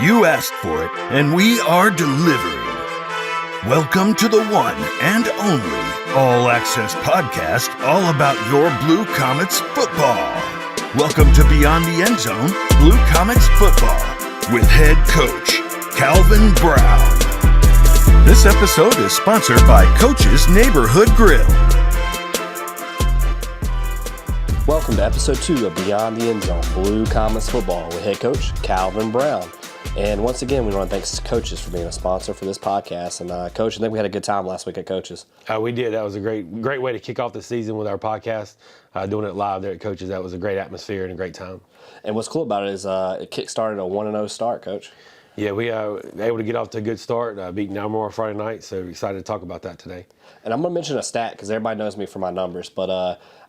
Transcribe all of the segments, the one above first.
You asked for it, and we are delivering. Welcome to the one and only All Access podcast, all about your Blue Comets football. Welcome to Beyond the Endzone, Blue Comets football, with head coach Calvin Brown. This episode is sponsored by Coach's Neighborhood Grill. Welcome to episode 2 of Beyond the Endzone, Blue Comets football, with head coach Calvin Brown. And once again, we want to thank Coaches for being a sponsor for this podcast. And Coach, I think we had a good time last week at Coaches. We did. That was a great way to kick off the season with our podcast. Doing it live there at Coaches, that was a great atmosphere and a great time. And what's cool about it is it kick-started a 1-0 start, Coach. Yeah, we were able to get off to a good start, beating Albemarle Friday night, so we're excited to talk about that today. And I'm going to mention a stat because everybody knows me for my numbers, but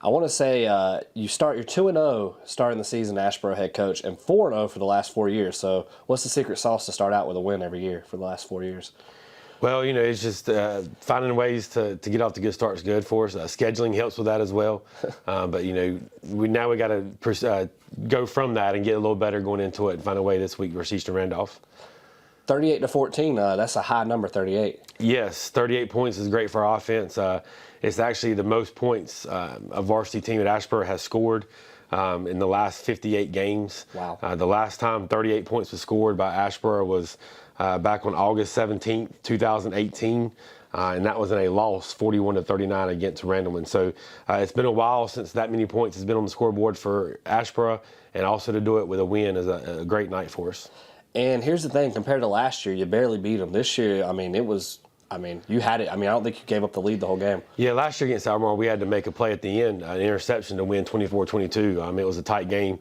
I want to say you're 2-0 starting the season, Asheboro head coach, and 4-0 for the last 4 years. So what's the secret sauce to start out with a win every year for the last 4 years? Well, it's just finding ways to get off to good start is good for us. Scheduling helps with that as well. But, we got to go from that and get a little better going into it and find a way this week versus Eastern Randolph. 38-14, that's a high number, 38. Yes, 38 points is great for our offense. It's actually the most points a varsity team at Asheboro has scored in the last 58 games. Wow. The last time 38 points was scored by Asheboro was back on August 17th, 2018. And that was in a loss, 41-39 against Randleman. So it's been a while since that many points has been on the scoreboard for Asheboro, and also to do it with a win is a great night for us. And here's the thing, compared to last year, you barely beat them. This year, you had it. I don't think you gave up the lead the whole game. Yeah, last year against Albemarle, we had to make a play at the end, an interception to win 24-22. It was a tight game.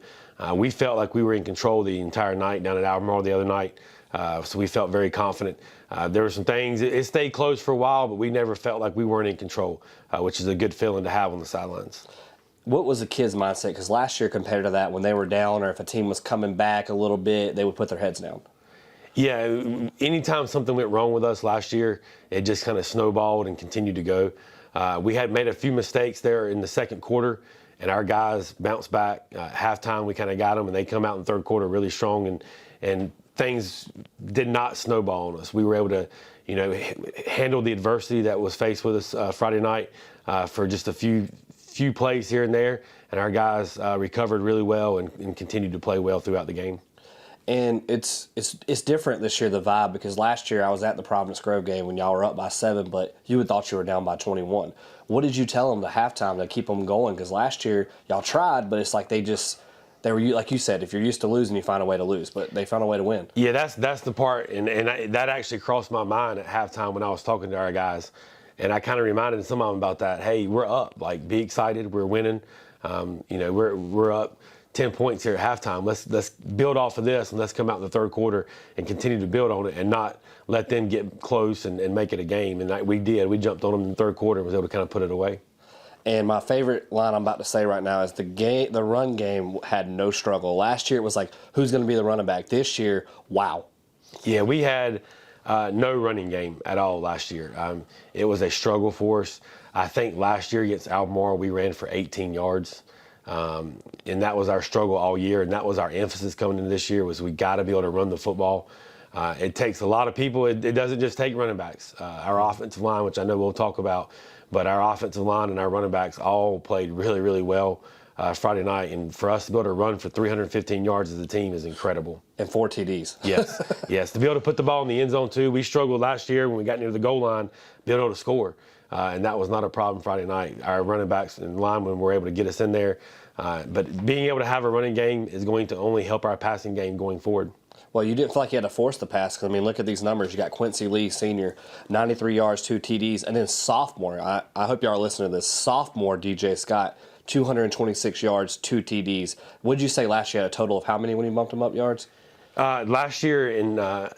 We felt like we were in control the entire night down at Albemarle the other night, so we felt very confident. There were some things, it stayed close for a while, but we never felt like we weren't in control, which is a good feeling to have on the sidelines. What was the kids' mindset? Because last year, compared to that, when they were down or if a team was coming back a little bit, they would put their heads down. Yeah, anytime something went wrong with us last year, it just kind of snowballed and continued to go. We had made a few mistakes there in the second quarter, and our guys bounced back. Halftime, we kind of got them, and they come out in the third quarter really strong, and things did not snowball on us. We were able to, handle the adversity that was faced with us Friday night for just a few plays here and there, and our guys recovered really well and continued to play well throughout the game. And it's different this year, the vibe, because last year I was at the Providence Grove game when y'all were up by 7, but you had thought you were down by 21. What did you tell them at halftime to keep them going? Because last year y'all tried, but it's like they were, like you said, if you're used to losing, you find a way to lose, but they found a way to win. Yeah, that's the part, and that actually crossed my mind at halftime when I was talking to our guys. And I kind of reminded some of them about that. Hey, we're up. Like, be excited. We're winning. We're up 10 points here at halftime. Let's build off of this, and let's come out in the third quarter and continue to build on it and not let them get close and make it a game. And we did. We jumped on them in the third quarter and was able to kind of put it away. And my favorite line I'm about to say right now is the run game had no struggle. Last year it was like, who's going to be the running back? This year, wow. Yeah, we had no running game at all last year. It was a struggle for us. I think last year against Albemarle, we ran for 18 yards. And that was our struggle all year, and that was our emphasis coming into this year, was we got to be able to run the football. It takes a lot of people. It doesn't just take running backs. Our offensive line, which I know we'll talk about, but our offensive line and our running backs all played really, really well Friday night. And for us to be able to run for 315 yards as a team is incredible. And 4 TDs. Yes. To be able to put the ball in the end zone, too. We struggled last year when we got near the goal line, being able to score. And that was not a problem Friday night. Our running backs and linemen were able to get us in there. But being able to have a running game is going to only help our passing game going forward. Well, you didn't feel like you had to force the pass. Because, look at these numbers. You got Quincy Lee, senior, 93 yards, 2 TDs. And then sophomore, I hope y'all are listening to this, sophomore DJ Scott, 226 yards, 2 TDs. What did you say last year? Had a total of how many when you bumped him up yards? Last year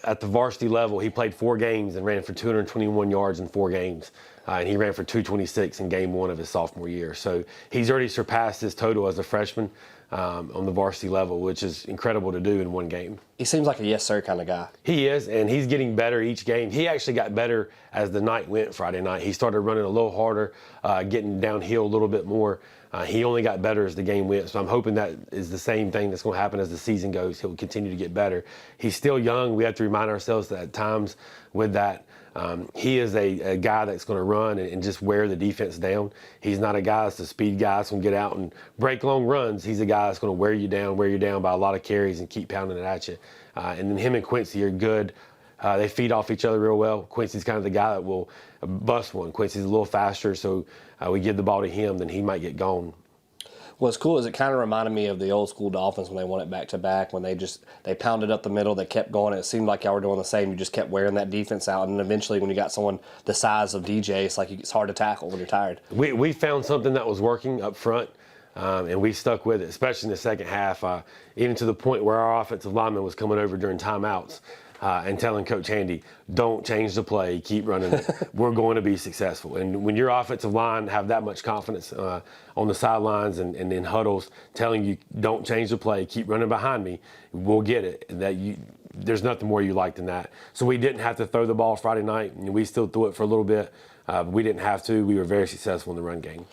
at the varsity level, he played 4 games and ran for 221 yards in 4 games. And he ran for 226 in game 1 of his sophomore year. So he's already surpassed his total as a freshman on the varsity level, which is incredible to do in 1 game. He seems like a yes sir kind of guy. He is, and he's getting better each game. He actually got better as the night went Friday night. He started running a little harder, getting downhill a little bit more. He only got better as the game went, so I'm hoping that is the same thing that's going to happen as the season goes. He'll continue to get better. He's still young. We have to remind ourselves that at times with that, he is a guy that's going to run and just wear the defense down. He's not a guy that's a speed guy that's going to get out and break long runs. He's a guy that's going to wear you down by a lot of carries and keep pounding it at you. And then him and Quincy are good. They feed off each other real well. Quincy's kind of the guy that will bust one. Quincy's a little faster, so we give the ball to him, then he might get gone. What's cool is it kind of reminded me of the old school Dolphins when they won it back-to-back, when they pounded up the middle, they kept going. It seemed like y'all were doing the same. You just kept wearing that defense out, and eventually when you got someone the size of DJ, it's hard to tackle when you're tired. We found something that was working up front, and we stuck with it, especially in the second half, even to the point where our offensive lineman was coming over during timeouts. And telling Coach Handy, don't change the play, keep running it. We're going to be successful. And when your offensive line have that much confidence on the sidelines and in huddles, telling you, don't change the play, keep running behind me, we'll get it. There's nothing more you like than that. So we didn't have to throw the ball Friday night, and we still threw it for a little bit. But we didn't have to. We were very successful in the run game.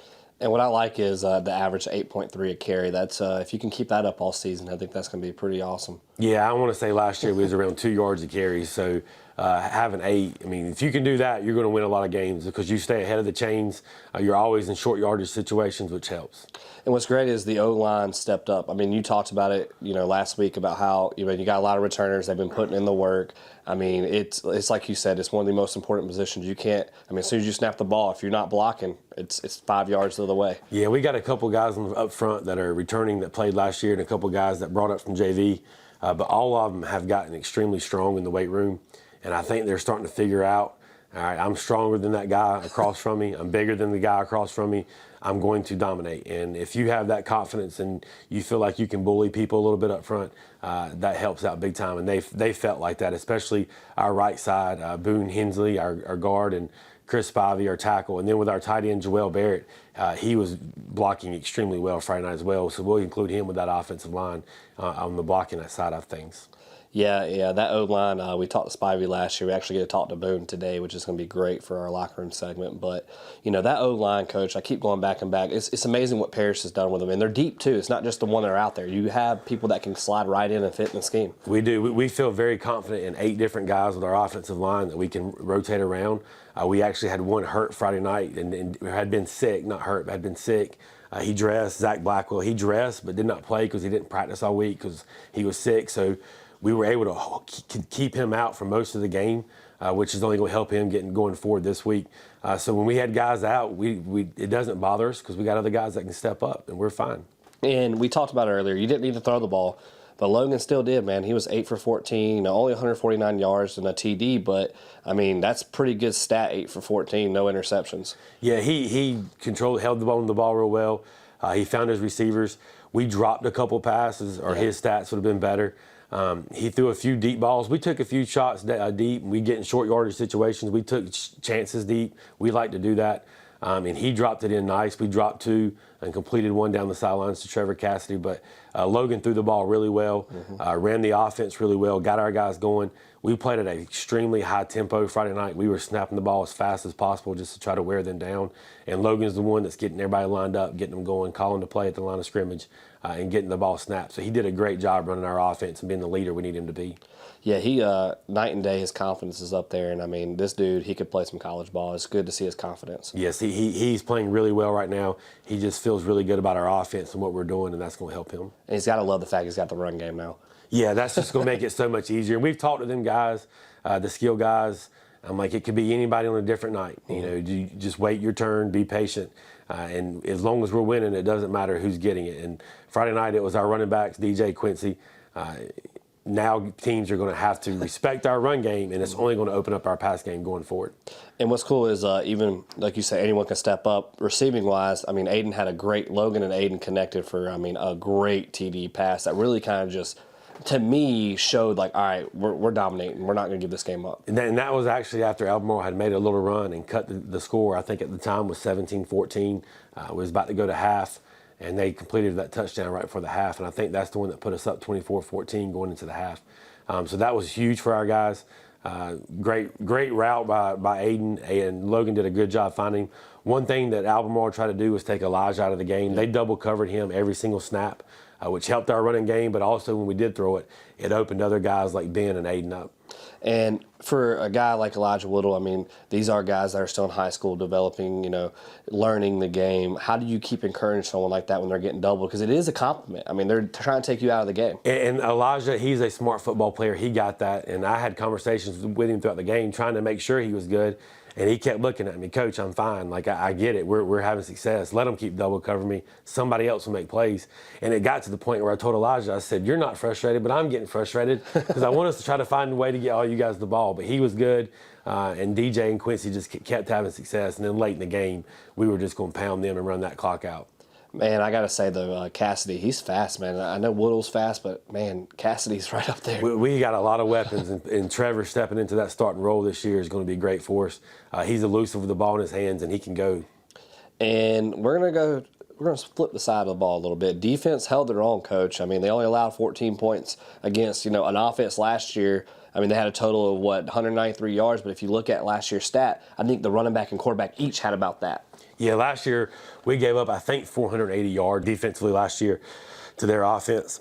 And what I like is the average 8.3 a carry. That's if you can keep that up all season, I think that's going to be pretty awesome. Yeah, I want to say last year we was around 2 yards a carry. So having 8, I mean, if you can do that, you're going to win a lot of games because you stay ahead of the chains. You're always in short yardage situations, which helps. And what's great is the O-line stepped up. I mean, you talked about it, last week about how you got a lot of returners. They've been putting in the work. I mean, it's like you said, it's one of the most important positions. You can't. I mean, as soon as you snap the ball, if you're not blocking, it's 5 yards the other way. Yeah, we got a couple guys up front that are returning that played last year, and a couple guys that brought up from JV. But all of them have gotten extremely strong in the weight room, and I think they're starting to figure out, all right, I'm stronger than that guy across from me. I'm bigger than the guy across from me. I'm going to dominate. And if you have that confidence and you feel like you can bully people a little bit up front, that helps out big time. And they felt like that, especially our right side, Boone HINESLEY, our guard, and Chris Spivey, our tackle. And then with our tight end, Joel Barrett, he was blocking extremely well Friday night as well. So we'll include him with that offensive line on the blocking side of things. Yeah, that O-line, we talked to Spivey last year. We actually get to talk to Boone today, which is going to be great for our locker room segment. But, that O-line, Coach, I keep going back and back. It's amazing what Parrish has done with them. And they're deep, too. It's not just the one that are out there. You have people that can slide right in and fit in the scheme. We do. We feel very confident in 8 different guys with our offensive line that we can rotate around. We actually had one hurt Friday night and had been sick, not hurt, but had been sick. He dressed, Zach Blackwell. He dressed but did not play because he didn't practice all week because he was sick. So we were able to keep him out for most of the game, which is only going to help him going forward this week. So when we had guys out, it doesn't bother us because we got other guys that can step up, and we're fine. And we talked about it earlier. You didn't need to throw the ball, but Logan still did, man. He was 8 for 14, only 149 yards and a TD, but, I mean, that's pretty good stat, 8 for 14, no interceptions. Yeah, he held the ball real well. He found his receivers. We dropped a couple passes, or his stats would have been better. He threw a few deep balls. We took a few shots deep. We get in short yardage situations. We took chances deep. We like to do that. And he dropped it in nice. We dropped 2 and completed one down the sidelines to Trevor Cassidy. But Logan threw the ball really well, ran the offense really well, got our guys going. We played at an extremely high tempo Friday night. We were snapping the ball as fast as possible just to try to wear them down. And Logan's the one that's getting everybody lined up, getting them going, calling the play at the line of scrimmage, and getting the ball snapped. So he did a great job running our offense and being the leader we need him to be. Yeah, he night and day, his confidence is up there. And, I mean, this dude, he could play some college ball. It's good to see his confidence. Yes, he's playing really well right now. He just feels really good about our offense and what we're doing, and that's going to help him. And he's got to love the fact he's got the run game now. Yeah, that's just going to make it so much easier. And we've talked to them guys, the skill guys. I'm like, it could be anybody on a different night. You just wait your turn, be patient. And as long as we're winning, it doesn't matter who's getting it. And Friday night, it was our running backs, DJ, Quincy. Now teams are going to have to respect our run game, and it's only going to open up our pass game going forward. And what's cool is even, like you say, anyone can step up. Receiving-wise, I mean, Logan and Aiden connected for, a great TD pass that really kind of just, to me, showed like, all right, we're dominating. We're not going to give this game up. And that was actually after ALBEMARLE had made a little run and cut the score. I think at the time was 17-14. Was about to go to half, and they completed that touchdown right before the half. And I think that's the one that put us up 24-14 going into the half. So that was huge for our guys. Great route by Aiden, and Logan did a good job finding him. One thing that ALBEMARLE tried to do was take Elijah out of the game. They double covered him every single snap, which helped our running game, but also when we did throw it, it opened other guys like Ben and Aiden up. And for a guy like Elijah Woodle, I mean, these are guys that are still in high school, developing, learning the game. How do you keep encouraging someone like that when they're getting doubled? Because it is a compliment. I mean, they're trying to take you out of the game. And Elijah, he's a smart football player. He got that. And I had conversations with him throughout the game trying to make sure he was good. And he kept looking at me, Coach, I'm fine. Like, I get it. We're having success. Let them keep double covering me. Somebody else will make plays. And it got to the point where I told Elijah, I said, you're not frustrated, but I'm getting frustrated because I want us to try to find a way to get all you guys the ball. But he was good. And DJ and Quincy just kept having success. And then late in the game, we were just going to pound them and run that clock out. Man, I got to say, though, Cassidy, he's fast, man. I know Woodle's fast, but, man, Cassidy's right up there. We got a lot of weapons, and Trevor stepping into that starting role this year is going to be great for us. He's elusive with the ball in his hands, and he can go. And we're going to flip the side of the ball a little bit. Defense held their own, Coach. I mean, they only allowed 14 points against, an offense last year. I mean, they had a total of, 193 yards, but if you look at last year's stat, I think the running back and quarterback each had about that. Yeah, last year we gave up, I think, 480 yards defensively last year to their offense.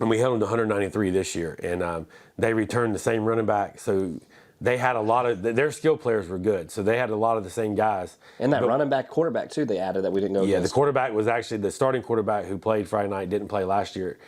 And we held them to 193 this year. And they returned the same running back. So they had a lot of – their skill players were good. So they had a lot of the same guys. And that running back quarterback, too, they added that we didn't go against. The quarterback was actually the starting quarterback who played Friday night, didn't play last year.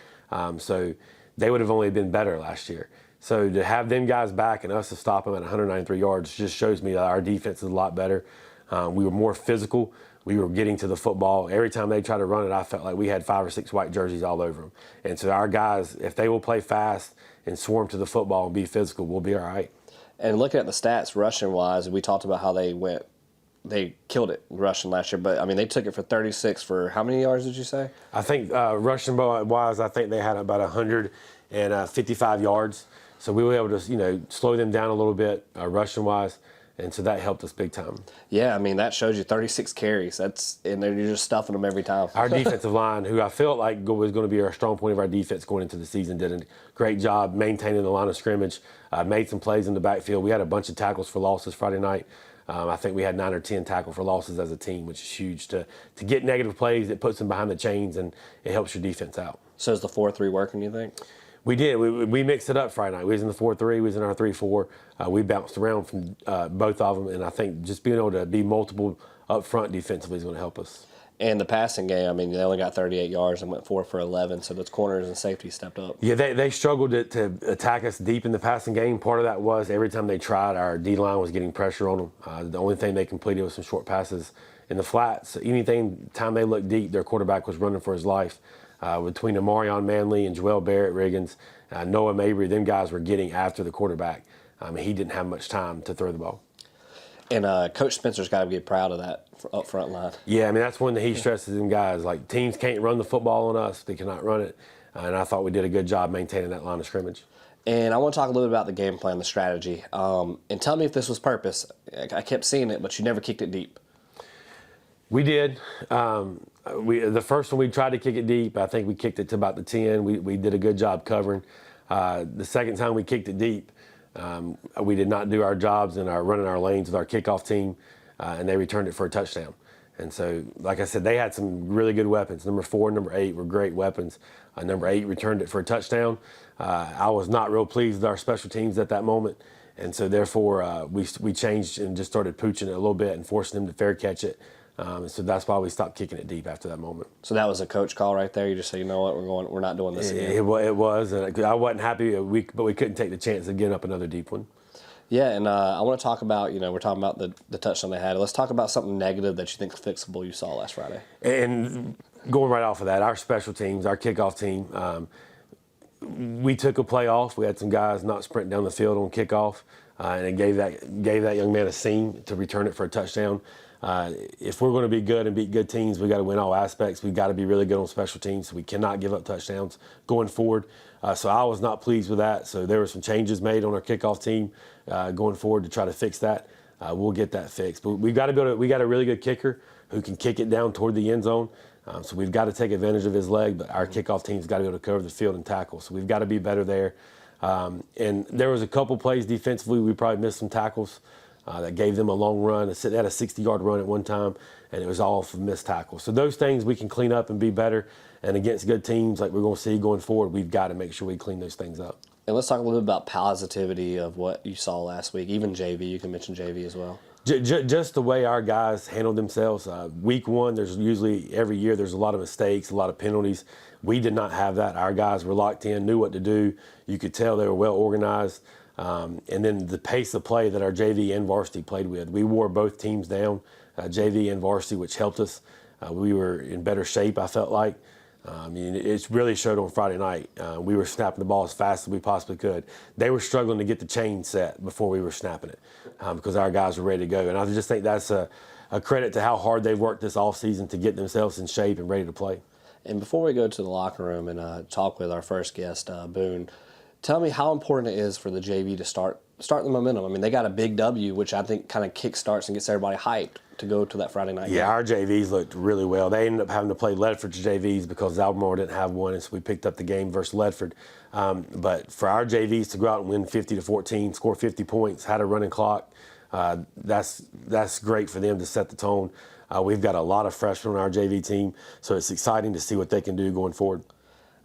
So they would have only been better last year. So to have them guys back and us to stop them at 193 yards just shows me that our defense is a lot better. We were more physical. We were getting to the football. Every time they tried to run it, I felt like we had 5 or 6 white jerseys all over them. And so our guys, if they will play fast and swarm to the football and be physical, we'll be all right. And looking at the stats rushing-wise, we talked about how they killed it rushing last year. But, I mean, they took it for 36 for how many yards did you say? I think rushing-wise, I think they had about 155 yards. So we were able to, slow them down a little bit rushing-wise. And so that helped us big time. Yeah, I mean, that shows you 36 carries. And you're just stuffing them every time. Our defensive line, who I felt like was going to be our strong point of our defense going into the season, did a great job maintaining the line of scrimmage, made some plays in the backfield. We had a bunch of tackles for losses Friday night. I think we had 9 or 10 tackle for losses as a team, which is huge. To get negative plays, it puts them behind the chains, and it helps your defense out. So is the 4-3 working, you think? We did. We mixed it up Friday night. We was in the 4-3. We was in our 3-4. We bounced around from both of them, and I think just being able to be multiple up front defensively is going to help us. And the passing game, I mean, they only got 38 yards and went 4 for 11, so those corners and safeties stepped up. Yeah, they struggled to attack us deep in the passing game. Part of that was every time they tried, our D-line was getting pressure on them. The only thing they completed was some short passes in the flats. Time they looked deep, their quarterback was running for his life. Between Amarion Manley and Joel Barrett Riggins, Noah Mabry, them guys were getting after the quarterback. He didn't have much time to throw the ball. And Coach Spencer's got to be proud of that up front line. Yeah, I mean, that's one that he stresses them guys. Like, teams can't run the football on us. They cannot run it. And I thought we did a good job maintaining that line of scrimmage. And I want to talk a little bit about the game plan, the strategy. And tell me if this was purpose. I kept seeing it, but you never kicked it deep. We did. The first one we tried to kick it deep. I think we kicked it to about the 10. We did a good job covering. The second time we kicked it deep, we did not do our jobs in running our lanes with our kickoff team, and they returned it for a touchdown. And so, like I said, they had some really good weapons. Number 4 and number 8 were great weapons. Number 8 returned it for a touchdown. I was not real pleased with our special teams at that moment. And so, therefore, we changed and just started pooching it a little bit and forcing them to fair catch it. So that's why we stopped kicking it deep after that moment. So that was a coach call right there. You just say, you know what, we're not doing this again. It was. I wasn't happy, but we couldn't take the chance of getting up another deep one. Yeah, and I want to talk about, we're talking about the touchdown they had. Let's talk about something negative that you think is fixable you saw last Friday. And going right off of that, our special teams, our kickoff team, we took a play off. We had some guys not sprinting down the field on kickoff, and it gave that young man a seam to return it for a touchdown. If we're going to be good and beat good teams, we got to win all aspects. We've got to be really good on special teams, so we cannot give up touchdowns going forward. So I was not pleased with that. So there were some changes made on our kickoff team going forward to try to fix that. We'll get that fixed. But we got a really good kicker who can kick it down toward the end zone. So we've got to take advantage of his leg, but our kickoff team's got to be able to cover the field and tackle. So we've got to be better there. And there was a couple plays defensively we probably missed some tackles that gave them a long run. They had a 60-yard run at one time, and it was all from missed tackles. So those things we can clean up and be better. And against good teams like we're going to see going forward, we've got to make sure we clean those things up. And let's talk a little bit about positivity of what you saw last week. Even JV, you can mention JV as well. Just the way our guys handled themselves. Week one, there's usually every year there's a lot of mistakes, a lot of penalties. We did not have that. Our guys were locked in, knew what to do. You could tell they were well organized. And then the pace of play that our JV and varsity played with. We wore both teams down, JV and varsity, which helped us. We were in better shape, I felt like. It really showed on Friday night. We were snapping the ball as fast as we possibly could. They were struggling to get the chain set before we were snapping it because our guys were ready to go. And I just think that's a credit to how hard they've worked this offseason to get themselves in shape and ready to play. And before we go to the locker room and talk with our first guest, Boone, tell me how important it is for the JV to start the momentum. I mean, they got a big W, which I think kind of kickstarts and gets everybody hyped to go to that Friday night game. Yeah, our JVs looked really well. They ended up having to play Ledford's JVs because Albemarle didn't have one, and so we picked up the game versus Ledford. But for our JVs to go out and win 50-14, score 50 points, had a running clock, that's great for them to set the tone. We've got a lot of freshmen on our JV team, so it's exciting to see what they can do going forward.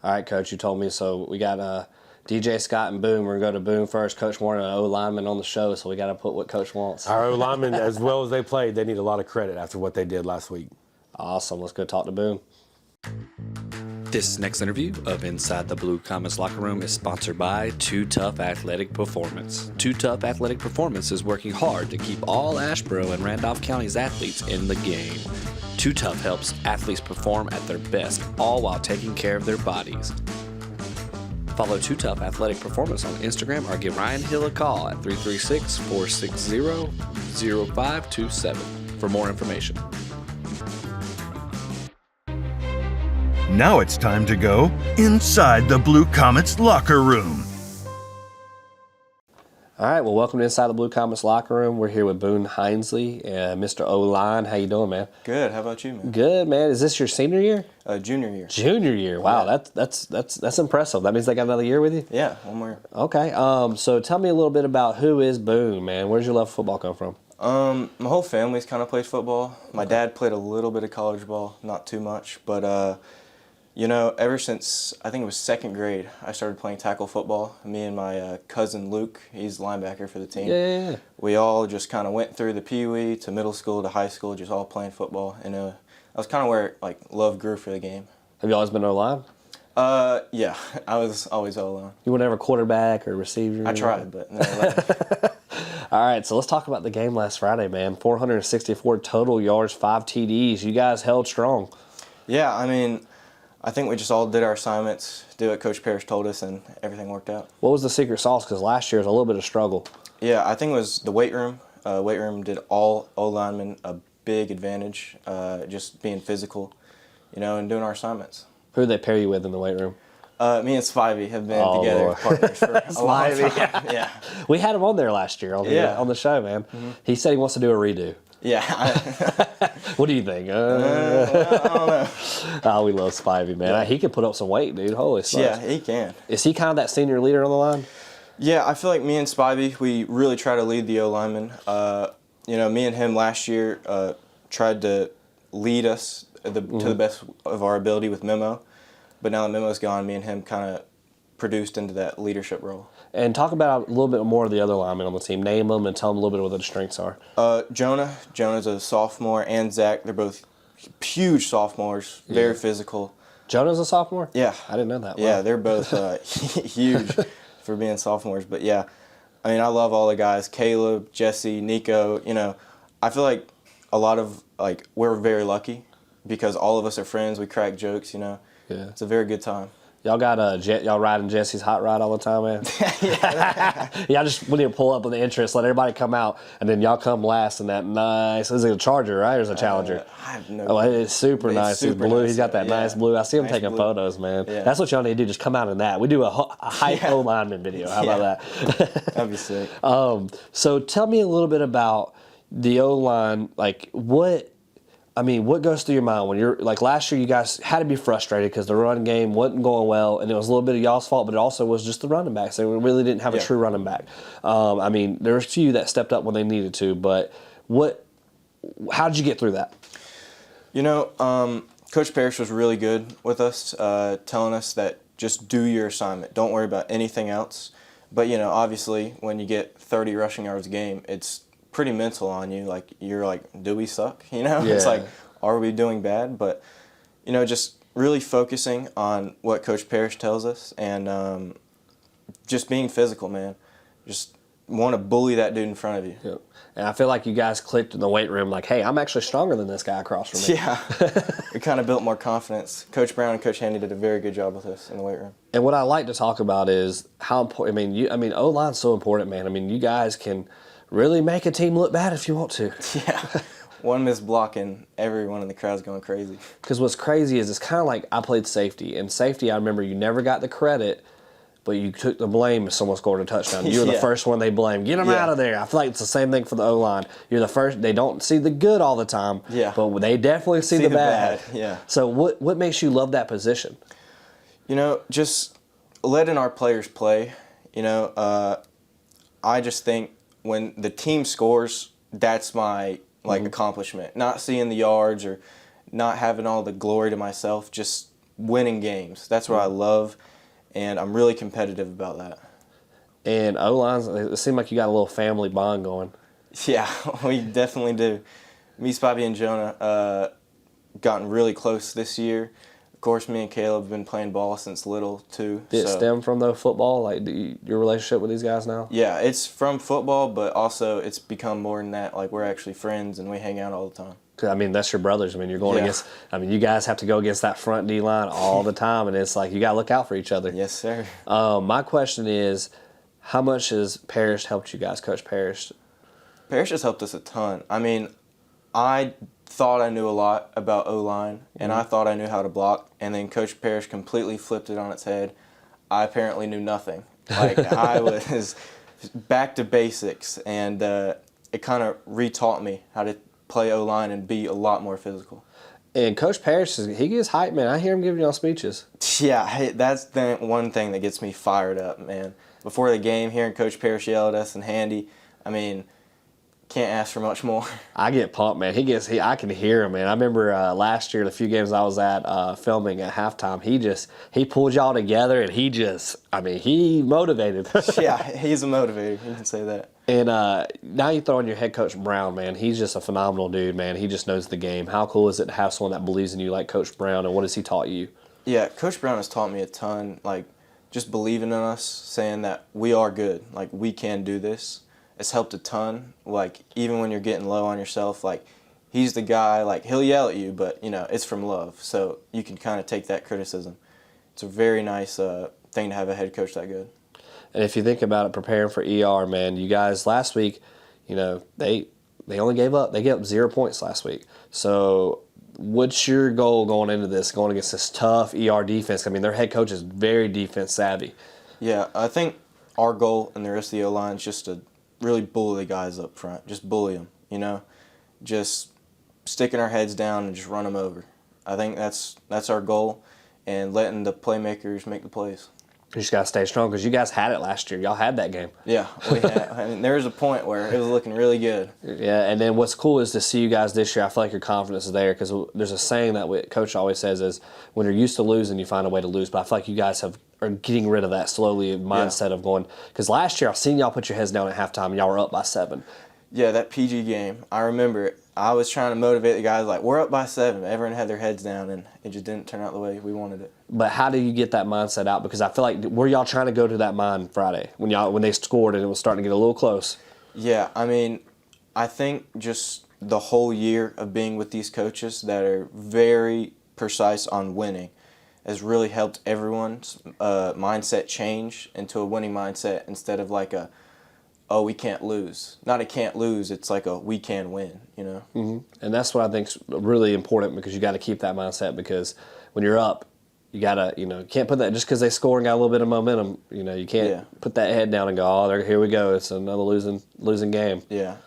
All right, Coach, you told me. So we got DJ Scott and Boone. We're going to go to Boone first. Coach wanted an O-lineman on the show, so we got to put what Coach wants. Our O-linemen, as well as they played, they need a lot of credit after what they did last week. Awesome. Let's go talk to Boone. This next interview of Inside the Blue Comets Locker Room is sponsored by Too Tough Athletic Performance. Too Tough Athletic Performance is working hard to keep all Asheboro and Randolph County's athletes in the game. Too Tough helps athletes perform at their best, all while taking care of their bodies. Follow Too Tough Athletic Performance on Instagram or give Ryan Hill a call at 336-460-0527 for more information. Now it's time to go inside the Blue Comets locker room. All right, well, welcome to Inside the Blue Comets locker room. We're here with Boone Hinesley and Mr. O-line. How you doing, man? Good. How about you, man? Good, man. Is this your senior year? Junior year. Junior year. Wow, Yeah. that's impressive. That means they got another year with you? Yeah, one more. Okay. So tell me a little bit about who is Boone, man. Where's your love for football come from? My whole family's kind of played football. My dad played a little bit of college ball, not too much, but ever since I think it was second grade, I started playing tackle football. Me and my cousin Luke, he's the linebacker for the team. Yeah. We all just kind of went through the Pee-wee to middle school to high school, just all playing football, and that was kind of where love grew for the game. Have you always been O-line? Yeah, I was always all alone. You were never quarterback or receiver? I tried, but never let me. All right, so let's talk about the game last Friday, man. 464 total yards, 5 TDs. You guys held strong. Yeah, I mean, I think we just all did our assignments, did what Coach Parrish told us, and everything worked out. What was the secret sauce? Because last year was a little bit of struggle. Yeah, I think it was the weight room. Weight room did all O-linemen a big advantage, just being physical, and doing our assignments. Who did they pair you with in the weight room? Me and Spivey have been together Lord. partners for a long time. Yeah. We had him on there last year on the show, man. Mm-hmm. He said he wants to do a redo. Yeah. What do you think? I don't know. Oh, we love Spivey, man. Yeah. He can put up some weight, dude. Holy smokes. Yeah, he can. Is he kind of that senior leader on the line? Yeah, I feel like me and Spivey, we really try to lead the O-linemen. Me and him last year tried to lead us to the best of our ability with Memo. But now that Memo's gone, me and him kind of produced into that leadership role. And talk about a little bit more of the other linemen on the team. Name them and tell them a little bit what their strengths are. Jonah's a sophomore, and Zach, they're both huge sophomores, very physical. Jonah's a sophomore? Yeah. I didn't know that. Wow. Yeah, they're both huge for being sophomores. But yeah, I mean, I love all the guys, Caleb, Jesse, Nico. I feel like a lot of, we're very lucky because all of us are friends. We crack jokes, Yeah. It's a very good time. Y'all got y'all riding Jesse's hot ride all the time, man? Yeah, I just we need to pull up on the entrance, let everybody come out, and then y'all come last in that nice. Is it a Charger, right, or is it a Challenger? I have no Oh, it's super It's nice. super It's blue. nice, He's got that yeah. nice blue. I see him Nice taking blue. photos, man. Yeah. That's what y'all need to do. Just come out in that. We do a hype O-lineman video. How about that? That'd be sick. So tell me a little bit about the O-line. I mean, what goes through your mind when you're like last year? You guys had to be frustrated because the run game wasn't going well, and it was a little bit of y'all's fault, but it also was just the running backs. They really didn't have a true running back. I mean, there were a few that stepped up when they needed to, but how did you get through that? You know, Coach Parrish was really good with us, telling us that just do your assignment. Don't worry about anything else. But, you know, obviously, when you get 30 rushing yards a game, it's pretty mental on you. Like, you're like, do we suck? You know? Yeah. It's like, are we doing bad? But, you know, just really focusing on what Coach Parrish tells us and just being physical, man. Just want to bully that dude in front of you. Yep. And I feel like you guys clicked in the weight room like, hey, I'm actually stronger than this guy across from me. Yeah. We kind of built more confidence. Coach Brown and Coach Handy did a very good job with us in the weight room. And what I like to talk about is how important, O-line's so important, man. I mean, you guys can really make a team look bad if you want to. Yeah. One missed block and everyone in the crowd's going crazy. Because what's crazy is it's kind of like I played safety. And safety, I remember you never got the credit, but you took the blame if someone scored a touchdown. You were the first one they blamed. Get them out of there. I feel like it's the same thing for the O-line. You're the first. They don't see the good all the time, but they definitely see the bad. Yeah. So what makes you love that position? You know, just letting our players play. You know, I just think when the team scores, that's my accomplishment. Not seeing the yards or not having all the glory to myself, just winning games. That's what I love. And I'm really competitive about that. And O-lines, it seemed like you got a little family bond going. Yeah, we definitely do. Me, Spivey, and Jonah gotten really close this year. Of course, me and Caleb have been playing ball since little, too. Did it stem from, football? Like, your relationship with these guys now? Yeah, it's from football, but also it's become more than that. Like, we're actually friends, and we hang out all the time. Cause, I mean, that's your brothers. I mean, you're going against. I mean, you guys have to go against that front D line all the time, and it's like you got to look out for each other. Yes, sir. My question is, how much has Parrish helped you guys, Coach Parrish? Parrish has helped us a ton. I mean, I thought I knew a lot about O-line, and I thought I knew how to block, and then Coach Parrish completely flipped it on its head. I apparently knew nothing. Like, I was back to basics, and it kind of retaught me how to play O-line and be a lot more physical. And Coach Parrish, he gets hype, man. I hear him giving y'all speeches. Yeah, hey, that's the one thing that gets me fired up, man. Before the game, hearing Coach Parrish yell at us and Handy, I mean, can't ask for much more. I get pumped, man. I can hear him, man. I remember last year, the few games I was at filming at halftime, he pulled y'all together, and he motivated. Yeah, he's a motivator. You can say that. And now you throw in your head coach Brown, man. He's just a phenomenal dude, man. He just knows the game. How cool is it to have someone that believes in you like Coach Brown, and what has he taught you? Yeah, Coach Brown has taught me a ton, like just believing in us, saying that we are good, like we can do this. It's helped a ton. Like even when you're getting low on yourself, like he's the guy, like he'll yell at you, but you know, it's from love. So you can kind of take that criticism. It's a very nice thing to have a head coach that good. And if you think about it, preparing for ER, man, you guys last week, you know, they only gave up 0 points last week. So what's your goal going into this, going against this tough ER defense? I mean, their head coach is very defense savvy. Yeah, I think our goal and the rest of the O-line is just to really bully the guys up front. Just bully them, you know, just sticking our heads down and just run them over. I think that's our goal, and letting the playmakers make the plays. You just got to stay strong because you guys had it last year. Y'all had that game. Yeah, we had. I mean, there was a point where it was looking really good. Yeah, and then what's cool is to see you guys this year. I feel like your confidence is there because there's a saying that Coach always says is when you're used to losing, you find a way to lose. But I feel like you guys are getting rid of that slowly mindset of going. Because last year I've seen y'all put your heads down at halftime and y'all were up by 7. Yeah, that PG game, I remember it. I was trying to motivate the guys like, we're up by 7. Everyone had their heads down, and it just didn't turn out the way we wanted it. But how do you get that mindset out? Because I feel like, were y'all trying to go to that mind Friday when they scored and it was starting to get a little close? Yeah, I mean, I think just the whole year of being with these coaches that are very precise on winning has really helped everyone's mindset change into a winning mindset instead of like oh, we can't lose. Not a can't lose, it's like a we can win, you know? Mm-hmm. And that's what I think is really important because you got to keep that mindset because when you're up, you got to, you can't put that, just because they score and got a little bit of momentum, you can't put that head down and go, oh, here we go, it's another losing game. Yeah.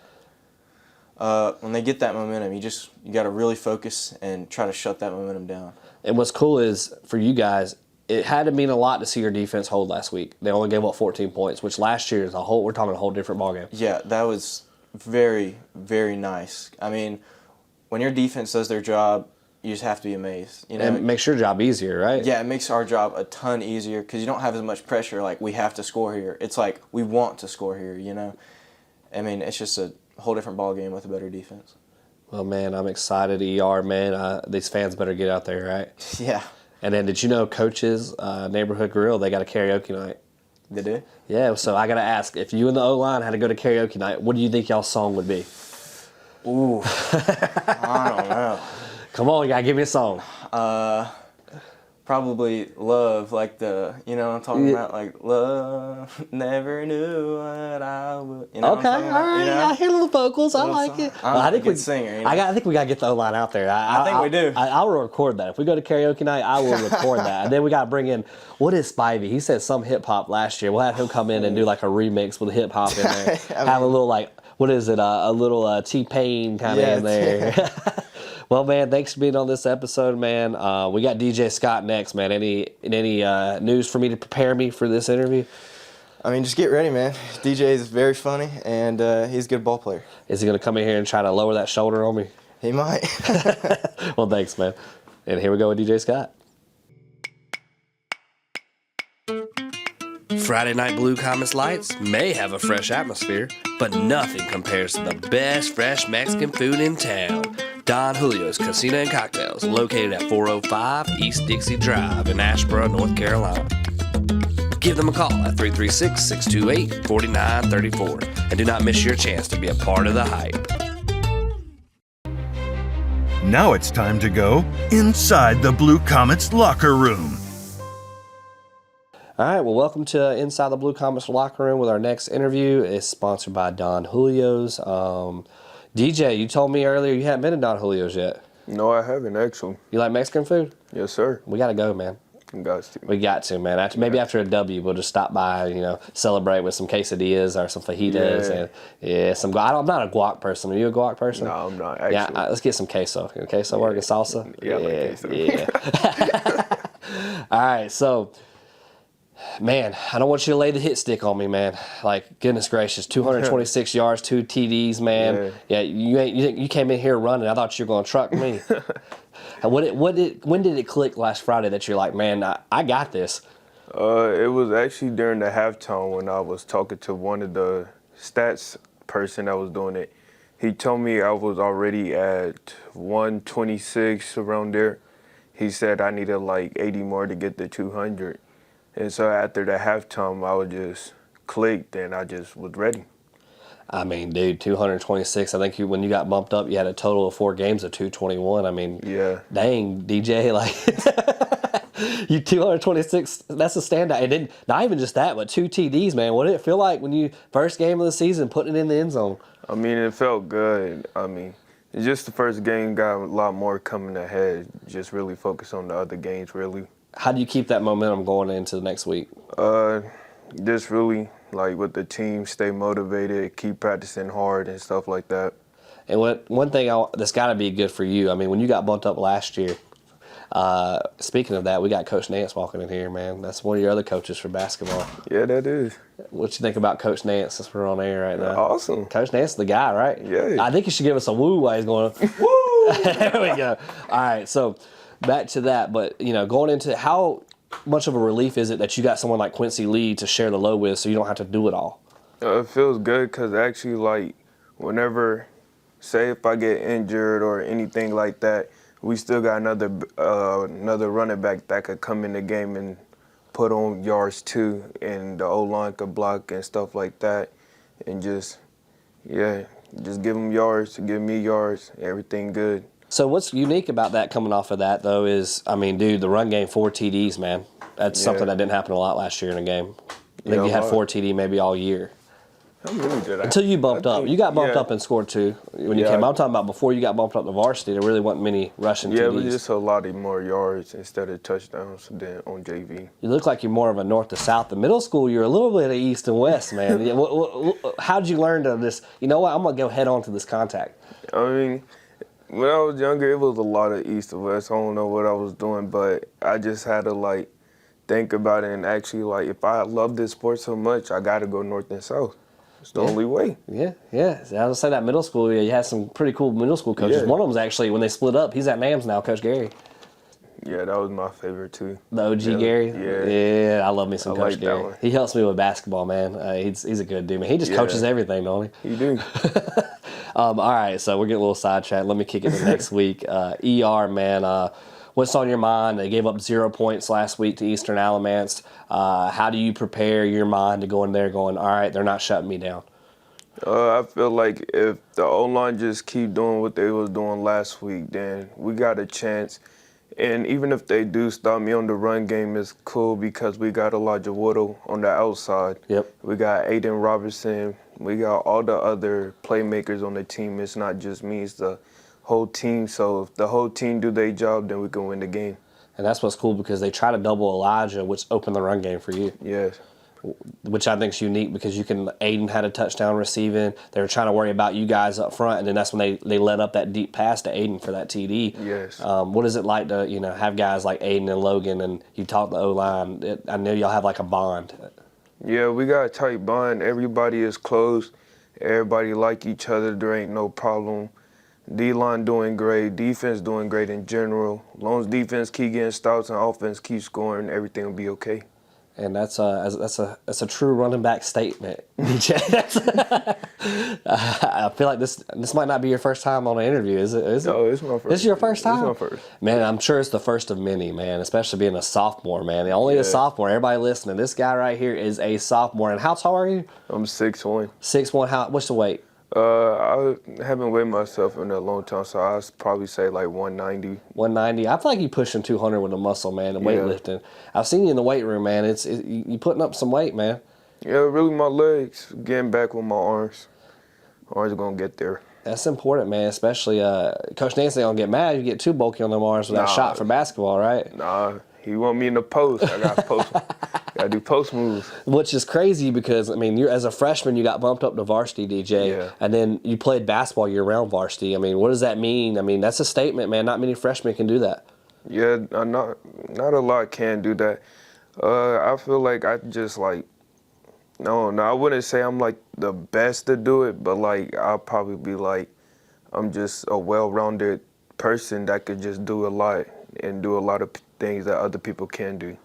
when they get that momentum, you got to really focus and try to shut that momentum down. And what's cool is for you guys, it had to mean a lot to see your defense hold last week. They only gave up 14 points, which last year is we're talking a whole different ballgame. Yeah, that was very, very nice. I mean, when your defense does their job, you just have to be amazed. You know, And it makes your job easier, right? Yeah, it makes our job a ton easier because you don't have as much pressure. Like, we have to score here. It's like we want to score here. You know, I mean, it's just a whole different ball game with a better defense. Well, man, I'm excited. ER, man, these fans better get out there, right? Yeah, And then, did you know Coach's Neighborhood Grill, they got a karaoke night? they do. Yeah, so I got to ask, if you and the O-line had to go to karaoke night, what do you think y'all's song would be? Ooh, I don't know. Come on, you got to give me a song. Probably Love, like you know what I'm talking about? Like, love, never knew what I would. You know what Okay, I'm all talking about? right. You know? I hear the vocals. I Little like song. it. I'm Well, a good singer, you know? I think we got to get the O-line out there. I think we do. I will record that. If we go to karaoke night, I will record that. And then we got to bring in, what is Spivey? He said some hip-hop last year. We'll have him come in and do like a remix with hip-hop in there. Have a little like, what is it, a little T-Pain kind of in there. Well, man, thanks for being on this episode, man. We got DJ Scott next, man. Any news for me to prepare me for this interview? I mean, just get ready, man. DJ is very funny, and he's a good ball player. Is he going to come in here and try to lower that shoulder on me? He might. Well, thanks, man. And here we go with DJ Scott. Friday Night Blue Comets Lights may have a fresh atmosphere, but nothing compares to the best fresh Mexican food in town. Don Julio's Casino and Cocktails, located at 405 East Dixie Drive in Asheboro, North Carolina. Give them a call at 336-628-4934 and do not miss your chance to be a part of the hype. Now it's time to go inside the Blue Comets locker room. All right, well, welcome to Inside the Blue Comets Locker Room with our next interview. It's sponsored by Don Julio's. DJ, you told me earlier you haven't been to Don Julio's yet. No, I haven't, actually. You like Mexican food? Yes, sir. We got to go, man. Got to. We got to, man. Maybe after a W, we'll just stop by, celebrate with some quesadillas or some fajitas. Yeah. And I'm not a guac person. Are you a guac person? No, I'm not, actually. Yeah, let's get some queso. Queso work and salsa? Yeah, I like queso. Yeah. All right, so... Man, I don't want you to lay the hit stick on me, man. Like, goodness gracious, 226 yards, 2 TDs, man. Yeah, you came in here running. I thought you were going to truck me. When did it click last Friday that you're like, man, I got this? It was actually during the halftime when I was talking to one of the stats person that was doing it. He told me I was already at 126 around there. He said I needed like 80 more to get to 200. And so after the halftime, I was just clicked and I just was ready. I mean, dude, 226. I think when you got bumped up, you had a total of 4 games of 221. I mean, yeah. Dang, DJ, like, you 226, that's a standout. And then, not even just that, but 2 TDs, man. What did it feel like when you, first game of the season, putting it in the end zone? I mean, it felt good. I mean, it's just the first game, got a lot more coming ahead. Just really focus on the other games, really. How do you keep that momentum going into the next week? Just really, like, with the team, stay motivated, keep practicing hard and stuff like that. And one thing that's got to be good for you, I mean, when you got bumped up last year, speaking of that, we got Coach Nance walking in here, man. That's one of your other coaches for basketball. Yeah, that is. What you think about Coach Nance since we're on air right now? Awesome. Coach Nance is the guy, right? Yeah. I think you should give us a woo while he's going, woo! There we go. All right, so back to that. But, going into how much of a relief is it that you got someone like Quincy Lee to share the load with so you don't have to do it all? It feels good because actually, like, whenever, say if I get injured or anything like that, we still got another running back that could come in the game and put on yards too, and the O-line could block and stuff like that, and just give them yards, give me yards, everything good. So what's unique about that coming off of that, though, is, I mean, dude, the run game, 4 TDs, man. That's something that didn't happen a lot last year in a game. I think you had 4 TD maybe all year. How many did I? Until you bumped up. You got bumped yeah. up and scored 2 when you Yeah. came. I'm talking about before you got bumped up to varsity. There really wasn't many rushing Yeah, but TDs. just a lot of more yards instead of touchdowns than on JV. You look like you're more of a north to south. In middle school, you're a little bit of east and west, man. Yeah, how did you learn to this? You know what? I'm going to go head on to this contact. I mean, when I was younger, it was a lot of east and west. I don't know what I was doing, but I just had to, like, think about it and actually, like, if I love this sport so much, I got to go north and south. It's the only way. Yeah. I was say that middle school, you had some pretty cool middle school coaches. Yeah. One of them's actually, when they split up, he's at NAMS now, Coach Gary. Yeah, that was my favorite, too. The OG Gary? Yeah. I love me some I Coach like that Gary. one. He helps me with basketball, man. He's a good dude, man. He just coaches everything, don't he? You do. All right, so we're getting a little sidetracked. Let me kick it to next week. ER, man, what's on your mind? They gave up 0 points last week to Eastern Alamance. How do you prepare your mind to go in there going, all right, they're not shutting me down? I feel like if the O-line just keep doing what they was doing last week, then we got a chance. And even if they do stop me on the run game, it's cool because we got Elijah Woodle on the outside. Yep. We got Aiden Robertson. We got all the other playmakers on the team. It's not just me, it's the whole team. So if the whole team do their job, then we can win the game. And that's what's cool because they try to double Elijah, which opened the run game for you. Yes. Which I think is unique because Aiden had a touchdown receiving. They were trying to worry about you guys up front, and then that's when they let up that deep pass to Aiden for that TD. Yes. What is it like to have guys like Aiden and Logan, and you talk the O-line? I know y'all have like a bond. Yeah, we got a tight bond. Everybody is close. Everybody like each other. There ain't no problem. D-line doing great. Defense doing great in general. As long as defense keep getting stops and offense keep scoring, everything will be okay. And that's a true running back statement, DJ. I feel like this might not be your first time on an interview, is it? No, it's my first. This is your first time? It's my first. Man, I'm sure it's the first of many, man, especially being a sophomore, man. Only a sophomore. Everybody listening, this guy right here is a sophomore. And how tall are you? I'm 6'1". 6'1". What's the weight? I haven't weighed myself in a long time, so I'd probably say like 190. 190. I feel like you pushing 200 with the muscle, man, and weightlifting. I've seen you in the weight room, man. You putting up some weight, man. Yeah, really my legs, getting back with my arms. Arms are going to get there. That's important, man, especially Coach Nancy don't get mad if you get too bulky on them arms with that shot for basketball, right? Nah, he want me in the post. I got post. Gotta do post moves. Which is crazy because, I mean, you as a freshman, you got bumped up to varsity, DJ, and then you played basketball year-round varsity. I mean, what does that mean? I mean, that's a statement, man. Not many freshmen can do that. Yeah, not a lot can do that. I feel like I just like, no, I wouldn't say I'm like the best to do it, but like I'll probably be like, I'm just a well-rounded person that could just do a lot and do a lot of things that other people can do.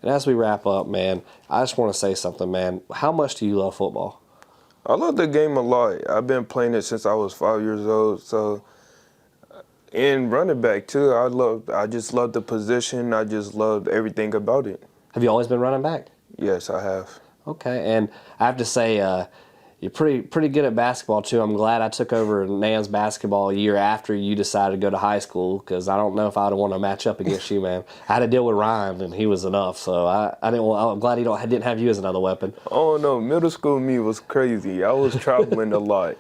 And as we wrap up, man, I just want to say something, man. How much do you love football? I love the game a lot. I've been playing it since I was 5 years old. So, and running back too. I just love the position. I just love everything about it. Have you always been running back? Yes, I have. Okay, and I have to say, you're pretty good at basketball too. I'm glad I took over NAMS basketball a year after you decided to go to high school because I don't know if I'd want to match up against you, man. I had to deal with Ryan and he was enough, so I'm glad he didn't have you as another weapon. Oh no, middle school me was crazy. I was traveling a lot.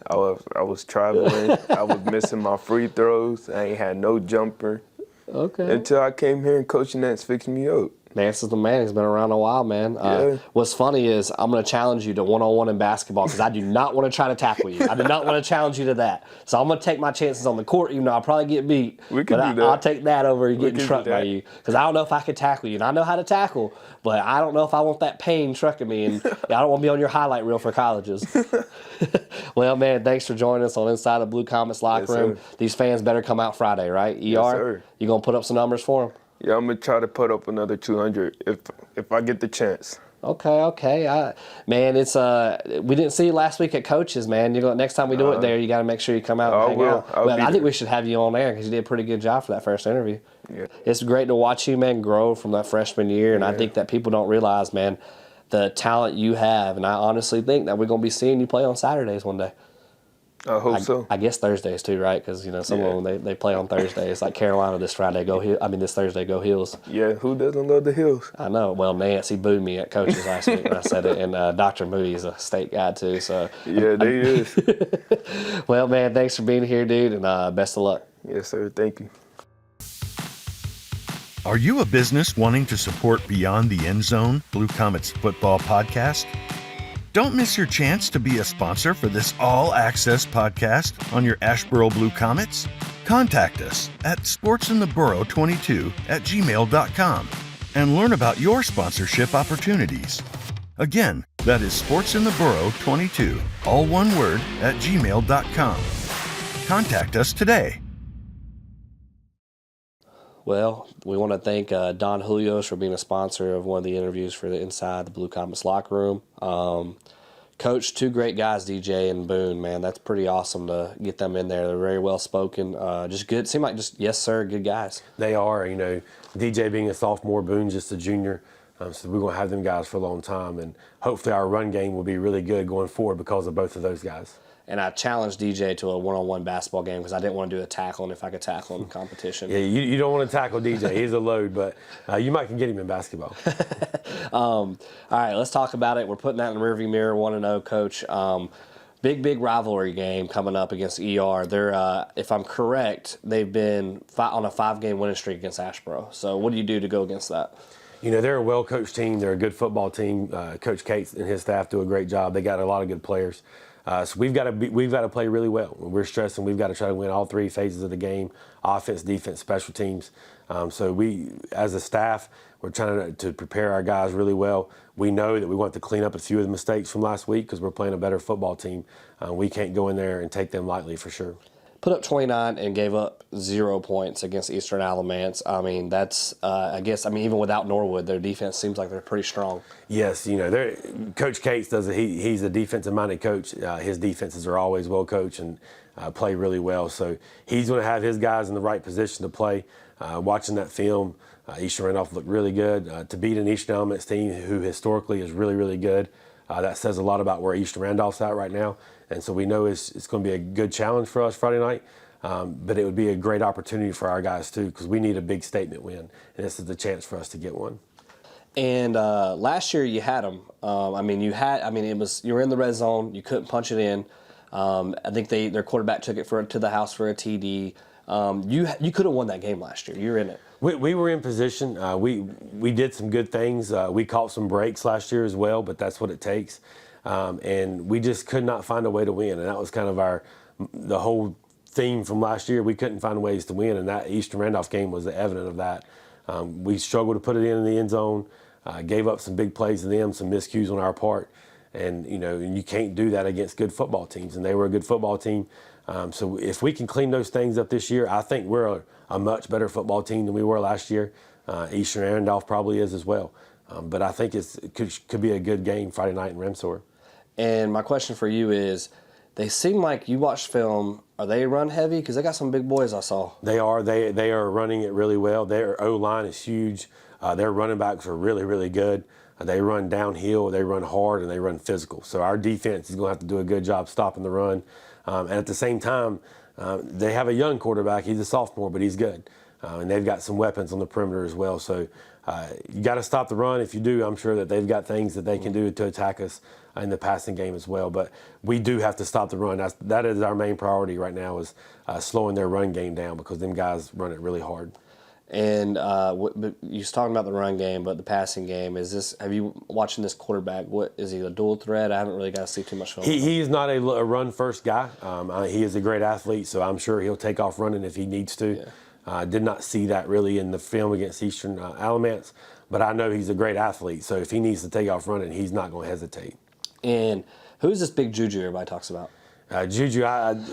I was traveling. I was missing my free throws. I ain't had no jumper. Okay. Until I came here and Coach Nance fixed me up. Nance is the man. He's been around a while, man. What's funny is I'm going to challenge you to one-on-one in basketball because I do not want to try to tackle you. I do not want to challenge you to that. So I'm going to take my chances on the court, even though I'll probably get beat. We can do that. I'll take that over getting trucked by you because I don't know if I could tackle you. And I know how to tackle, but I don't know if I want that pain trucking me. And I don't want to be on your highlight reel for colleges. Well, man, thanks for joining us on Inside the Blue Comets Locker Room. Sir. These fans better come out Friday, right? ER? Yes, sir. You going to put up some numbers for them? Yeah, I'm gonna try to put up another 200 if I get the chance. Okay. Man, it's we didn't see you last week at Coaches, man. Next time we do it there, you got to make sure you come out and hang out. I think we should have you on there because you did a pretty good job for that first interview. Yeah. It's great to watch you, man, grow from that freshman year, and I think that people don't realize, man, the talent you have, and I honestly think that we're gonna be seeing you play on Saturdays one day. I hope so. I guess Thursdays too, right? Because some of them they play on Thursdays. Like Carolina this Thursday, go Heels. Yeah, who doesn't love the Hills? I know. Well, Nancy booed me at coaches last week when I said it, and Dr. Moody's a state guy too. So Yeah, they is. well, man, thanks for being here, dude, and best of luck. Yes, sir. Thank you. Are you a business wanting to support Beyond the End Zone Blue Comets football podcast? Don't miss your chance to be a sponsor for this all-access podcast on your Asheboro Blue Comets. Contact us at sportsintheborough22@gmail.com and learn about your sponsorship opportunities. Again, that is sportsintheborough22, all one word, @gmail.com. Contact us today. Well, we want to thank Don Julios for being a sponsor of one of the interviews for the Inside the Blue Comets locker room. Coach, two great guys, DJ and Boone, man. That's pretty awesome to get them in there. They're very well spoken. Just good. Seem like just, yes, sir, good guys. They are, DJ being a sophomore, Boone just a junior. So we're going to have them guys for a long time. And hopefully our run game will be really good going forward because of both of those guys. And I challenged DJ to a one-on-one basketball game because I didn't want to do a tackling if I could tackle in competition. Yeah, you don't want to tackle DJ. He's a load, but you might can get him in basketball. All right, let's talk about it. We're putting that in the rearview mirror, 1-0, Coach. Big rivalry game coming up against ER. They're, if I'm correct, they've been on a 5-game winning streak against Asheboro. So what do you do to go against that? They're a well-coached team. They're a good football team. Coach Cates and his staff do a great job. They got a lot of good players. So we've got to play really well. We're stressing we've got to try to win all 3 phases of the game: offense, defense, special teams. So we, as a staff, we're trying to prepare our guys really well. We know that we want to clean up a few of the mistakes from last week because we're playing a better football team. We can't go in there and take them lightly for sure. Put up 29 and gave up 0 points against Eastern Alamance. I mean, that's, even without Norwood, their defense seems like they're pretty strong. Yes, Coach Cates he's a defensive-minded coach. His defenses are always well coached and play really well. So he's going to have his guys in the right position to play. Watching that film, Eastern Randolph looked really good. To beat an Eastern Alamance team who historically is really, really good, that says a lot about where Eastern Randolph's at right now. And so we know it's going to be a good challenge for us Friday night, but it would be a great opportunity for our guys too because we need a big statement win, and this is the chance for us to get one. And last year you had them. You were in the red zone. You couldn't punch it in. I think their quarterback took it to the house for a TD. You could have won that game last year. You were in it. We were in position. We did some good things. We caught some breaks last year as well, but that's what it takes. And we just could not find a way to win, and that was kind of the whole theme from last year. We couldn't find ways to win, and that Eastern Randolph game was the evidence of that. We struggled to put it in the end zone, gave up some big plays to them, some miscues on our part, and you can't do that against good football teams, and they were a good football team. So if we can clean those things up this year, I think we're a much better football team than we were last year. Eastern Randolph probably is as well. But I think it could be a good game Friday night in Remsor. And my question for you is, they seem like you watched film. Are they run heavy? Because they got some big boys I saw. They are. They are running it really well. Their O-line is huge. Their running backs are really, really good. They run downhill, they run hard, and they run physical. So our defense is going to have to do a good job stopping the run. And at the same time, they have a young quarterback. He's a sophomore, but he's good. And they've got some weapons on the perimeter as well. So you got to stop the run. If you do, I'm sure that they've got things that they can do to attack us in the passing game as well. But we do have to stop the run. That is our main priority right now, is slowing their run game down, because them guys run it really hard. And you was talking about the run game, but the passing game, have you watching this quarterback? What is he, a dual threat? I haven't really got to see too much film. He is not a run first guy. He is a great athlete, so I'm sure he'll take off running if he needs to. Yeah. I did not see that really in the film against Eastern Alamance, but I know he's a great athlete, so if he needs to take off running, he's not going to hesitate. And who's this big Juju everybody talks about? Juju,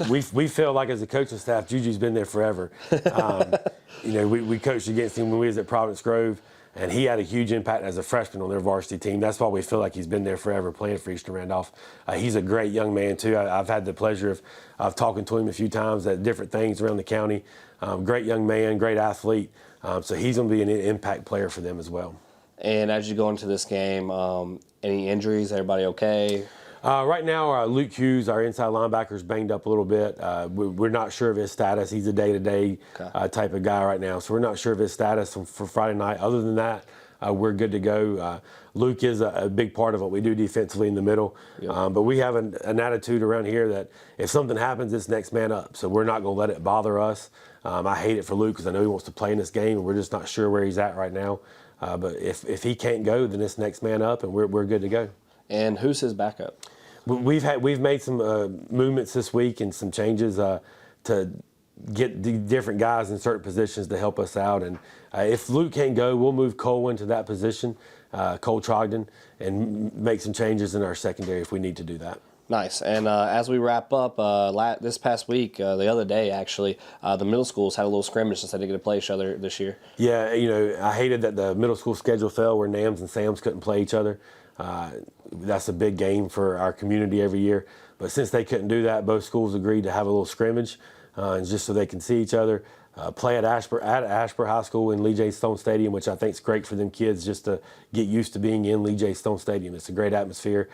we feel like as a coaching staff, Juju's been there forever. We coached against him when we was at Providence Grove, and he had a huge impact as a freshman on their varsity team. That's why we feel like he's been there forever playing for Eastern Randolph. He's a great young man, too. I've had the pleasure of talking to him a few times at different things around the county. Great young man, great athlete. So he's going to be an impact player for them as well. And as you go into this game, any injuries? Everybody okay? Right now, Luke Hughes, our inside linebacker, is banged up a little bit. We're not sure of his status. He's a day-to-day type of guy right now, so we're not sure of his status for Friday night. Other than that, we're good to go. Luke is a big part of what we do defensively in the middle, but we have an attitude around here that if something happens, it's next man up. So we're not going to let it bother us. I hate it for Luke because I know he wants to play in this game, and we're just not sure where he's at right now. But if he can't go, then it's next man up, and we're good to go. And who's his backup? We've made some movements this week and some changes to get the different guys in certain positions to help us out. And if Luke can't go, we'll move Cole into that position, Cole Trogdon, and make some changes in our secondary if we need to do that. Nice. And as we wrap up, this past week, the other day actually, the middle schools had a little scrimmage since they didn't get to play each other this year. Yeah, I hated that the middle school schedule fell where NAMS and SAMS couldn't play each other. That's a big game for our community every year. But since they couldn't do that, both schools agreed to have a little scrimmage, just so they can see each other. Play at Ashburn High School in Lee J. Stone Stadium, which I think is great for them kids just to get used to being in Lee J. Stone Stadium. It's a great atmosphere.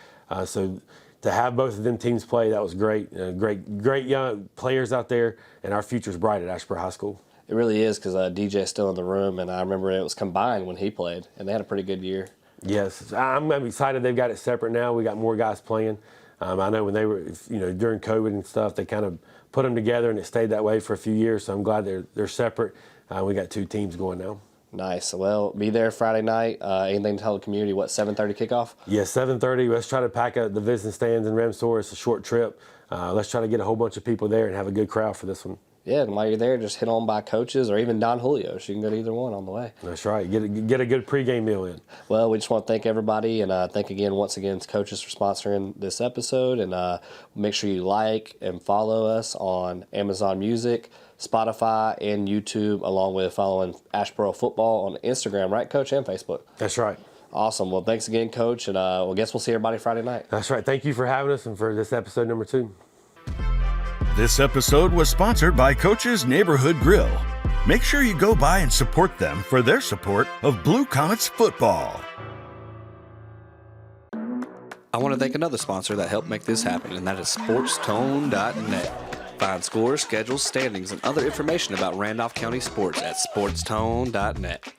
So to have both of them teams play, that was great. Great young players out there, and our future's bright at Ashburn High School. It really is because DJ's still in the room, and I remember it was combined when he played, and they had a pretty good year. Yes, I'm excited they've got it separate now. We got more guys playing. I know when they were, during COVID and stuff, they kind of put them together, and it stayed that way for a few years. So I'm glad they're separate. We got 2 teams going now. Nice. Well, be there Friday night. Anything to tell the community? What, 7:30 kickoff? Yeah, 7:30. Let's try to pack up the visiting stands in Remsor. It's a short trip. Let's try to get a whole bunch of people there and have a good crowd for this one. Yeah, and while you're there, just hit on by coaches or even Don Julio's. You can go to either one on the way. That's right. Get a good pregame meal in. Well, we just want to thank everybody, and thank once again coaches for sponsoring this episode. And make sure you like and follow us on Amazon Music, Spotify, and YouTube, along with following Ashboro Football on Instagram, right, Coach, and Facebook. That's right. Awesome. Well, thanks again, Coach, and I guess we'll see everybody Friday night. That's right. Thank you for having us and for this episode number 2. This episode was sponsored by Coach's Neighborhood Grill. Make sure you go by and support them for their support of Blue Comets football. I want to thank another sponsor that helped make this happen, and that is SportsTone.net. Find scores, schedules, standings, and other information about Randolph County sports at SportsTone.net.